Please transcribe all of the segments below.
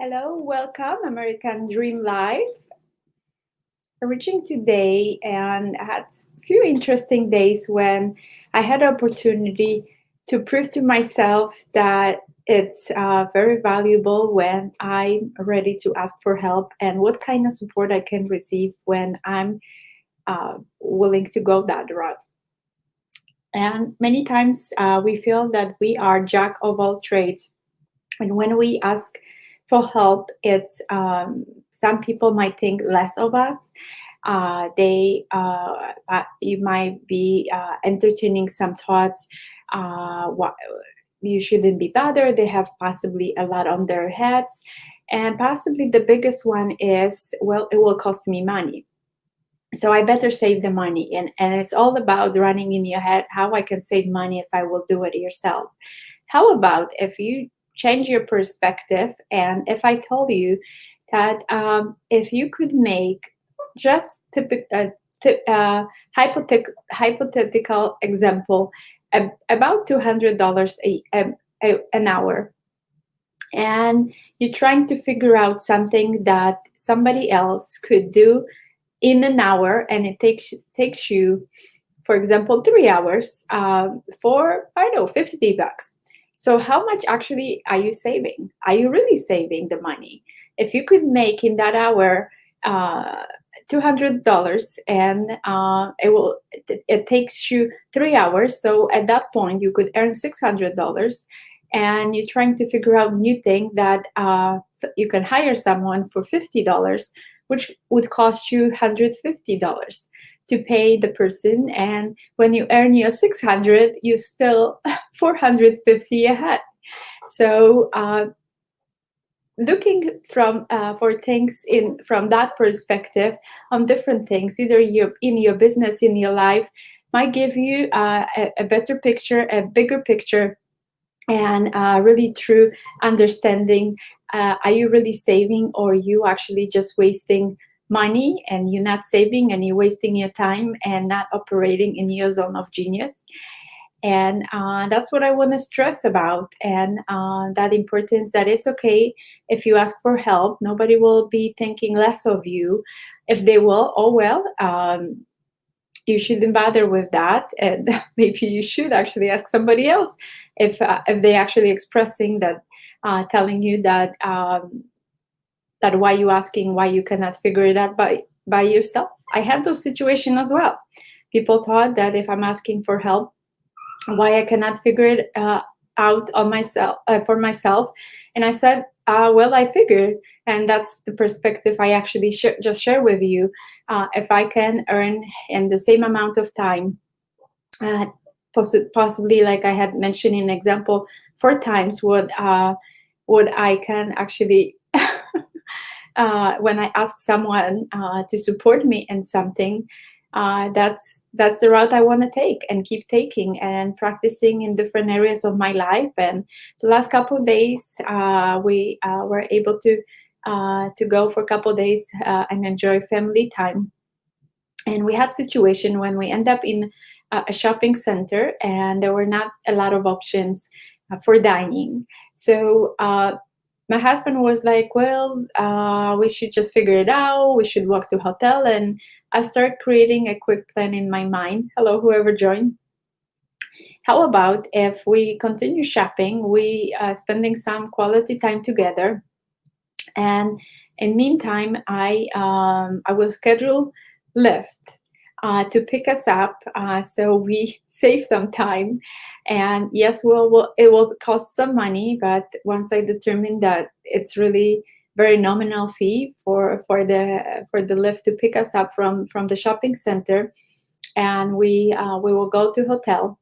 Hello, welcome, American Dream Life. Reaching today, and I had a few interesting days when I had the opportunity to prove to myself that it's very valuable when I'm ready to ask for help and what kind of support I can receive when I'm willing to go that route. And many times we feel that we are jack of all trades, and when we ask for help, it's some people might think less of us. You might be entertaining some thoughts. What you shouldn't be bothered. They have possibly a lot on their heads, and possibly the biggest one is, well, it will cost me money, so I better save the money. And it's all about running in your head how I can save money if I will do it yourself. How about if you change your perspective, and if I told you that if you could make just hypothetical example, about $200 an hour, and you're trying to figure out something that somebody else could do in an hour, and it takes you, for example, 3 hours, for, I don't know, $50. So how much actually are you saving? Are you really saving the money? If you could make in that hour $200, and it takes you 3 hours, so at that point you could earn $600, and you're trying to figure out new thing that so you can hire someone for $50, which would cost you $150 to pay the person, and when you earn your 600, you still 450 ahead. So looking from for things in from that perspective on different things, either you in your business, in your life, might give you a better picture, a bigger picture, and really true understanding. Are you really saving, or you actually just wasting money, and you're not saving and you're wasting your time and not operating in your zone of genius? And that's what I want to stress about, and that importance that it's okay if you ask for help. Nobody will be thinking less of you. If they will, oh well, you shouldn't bother with that, and maybe you should actually ask somebody else if they actually expressing that, telling you that that why you asking, why you cannot figure it out by yourself. I had those situations as well. People thought that if I'm asking for help, why I cannot figure it out on myself, for myself. And I said, well, I figured, and that's the perspective I actually just share with you. If I can earn in the same amount of time, uh, possibly, like I had mentioned in example, 4 times what I can actually when I ask someone to support me in something, that's the route I want to take and keep taking and practicing in different areas of my life. And the last couple of days, we were able to go for a couple of days and enjoy family time. And we had situation when we end up in a shopping center, and there were not a lot of options for dining. So my husband was like, well, we should just figure it out. We should walk to hotel. And I started creating a quick plan in my mind. Hello, whoever joined. How about if we continue shopping, we spending some quality time together, and in meantime, I will schedule Lyft to pick us up, so we save some time. And yes, it will cost some money, but once I determine that it's really very nominal fee for the Lyft to pick us up from the shopping center, and we will go to hotel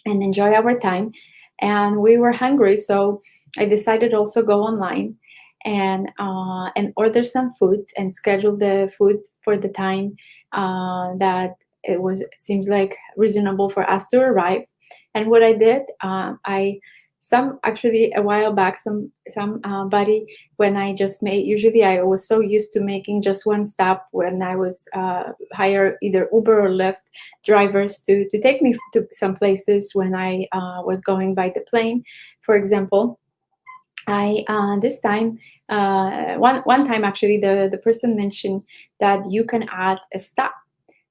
and enjoy our time. And we were hungry, so I decided also go online and order some food and schedule the food for the time that it was seems like reasonable for us to arrive. And what I did, I some actually a while back, somebody, when I just made, usually I was so used to making just one stop when I was hire either Uber or Lyft drivers to take me to some places when I was going by the plane, for example. I this time one time actually the person mentioned that you can add a stop.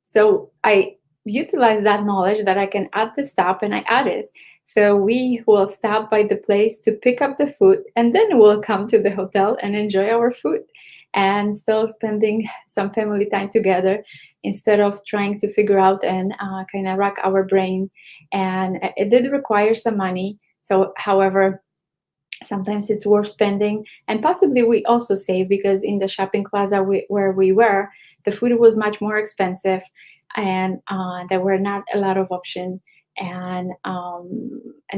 So I utilized that knowledge that I can add the stop, and I added. So we will stop by the place to pick up the food, and then we'll come to the hotel and enjoy our food and still spending some family time together instead of trying to figure out and kind of rack our brain. And it did require some money. So, however, sometimes it's worth spending, and possibly we also save because in the shopping plaza where we were, the food was much more expensive, and there were not a lot of options. And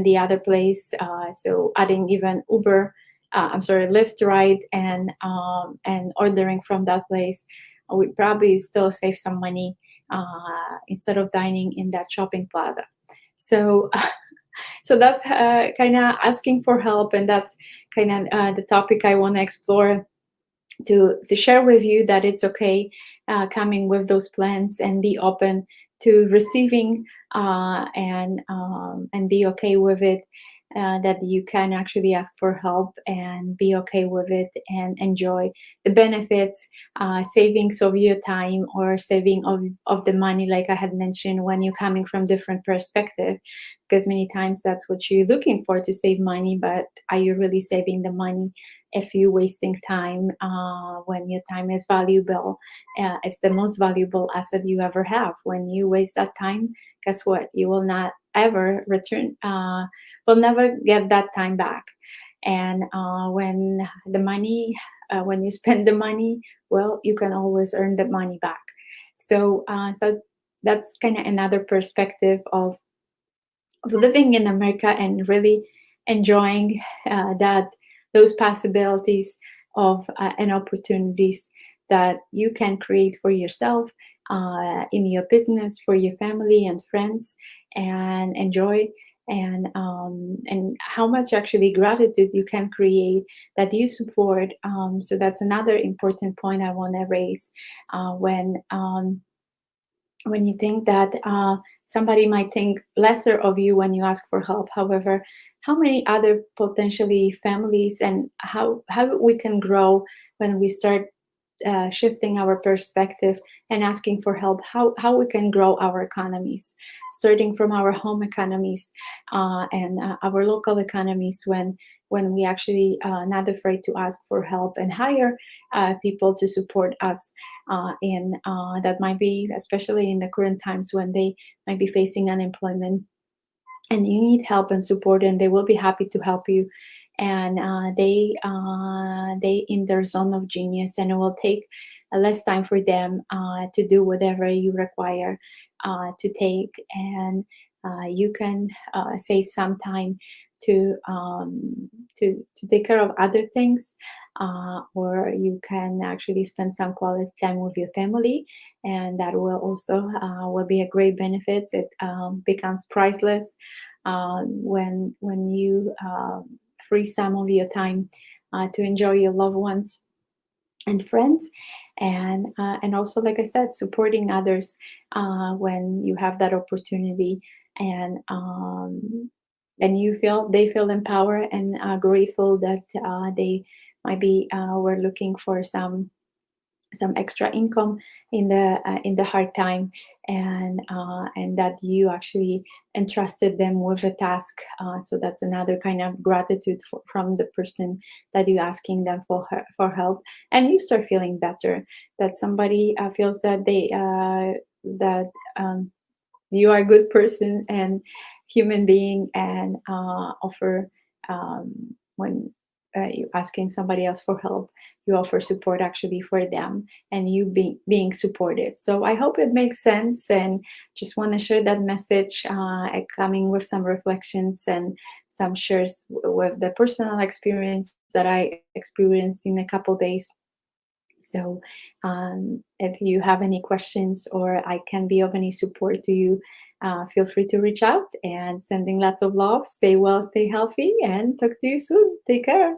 the other place, so adding even Uber, I'm sorry, Lyft ride, and ordering from that place, we probably still save some money instead of dining in that shopping plaza. So so that's kind of asking for help, and that's kind of the topic I want to explore, to share with you that it's okay coming with those plans and be open to receiving, and be okay with it, that you can actually ask for help and be okay with it and enjoy the benefits, savings of your time or saving of the money, like I had mentioned, when you're coming from different perspective, because many times that's what you're looking for, to save money, but are you really saving the money if you're wasting time, when your time is valuable? It's the most valuable asset you ever have. When you waste that time, guess what? You will not ever return, will never get that time back. And when the money, when you spend the money, well, you can always earn the money back. So that's kind of another perspective of living in America and really enjoying that those possibilities of and opportunities that you can create for yourself, in your business, for your family and friends, and enjoy. And how much actually gratitude you can create, that you support. So that's another important point I want to raise, when you think that somebody might think lesser of you when you ask for help. However, how many other potentially families, and how we can grow when we start shifting our perspective and asking for help, how we can grow our economies, starting from our home economies, and our local economies, when we actually not afraid to ask for help and hire people to support us, in that might be, especially in the current times when they might be facing unemployment, and you need help and support, and they will be happy to help you. And they in their zone of genius, and it will take less time for them to do whatever you require to take. And you can save some time to take care of other things, or you can actually spend some quality time with your family, and that will also will be a great benefit. It becomes priceless when you free some of your time to enjoy your loved ones and friends, and also, like I said, supporting others when you have that opportunity, and and you feel they feel empowered and grateful that they might be were looking for some extra income in the hard time, and that you actually entrusted them with a task. So that's another kind of gratitude from the person that you're asking them for help, and you start feeling better, that somebody feels that that you are a good person and human being, and offer, when you asking somebody else for help, you offer support actually for them, and you being supported. So I hope it makes sense, and just want to share that message, coming with some reflections and some shares with the personal experience that I experienced in a couple days. So, if you have any questions or I can be of any support to you, feel free to reach out, and sending lots of love. Stay well, stay healthy, and talk to you soon. Take care.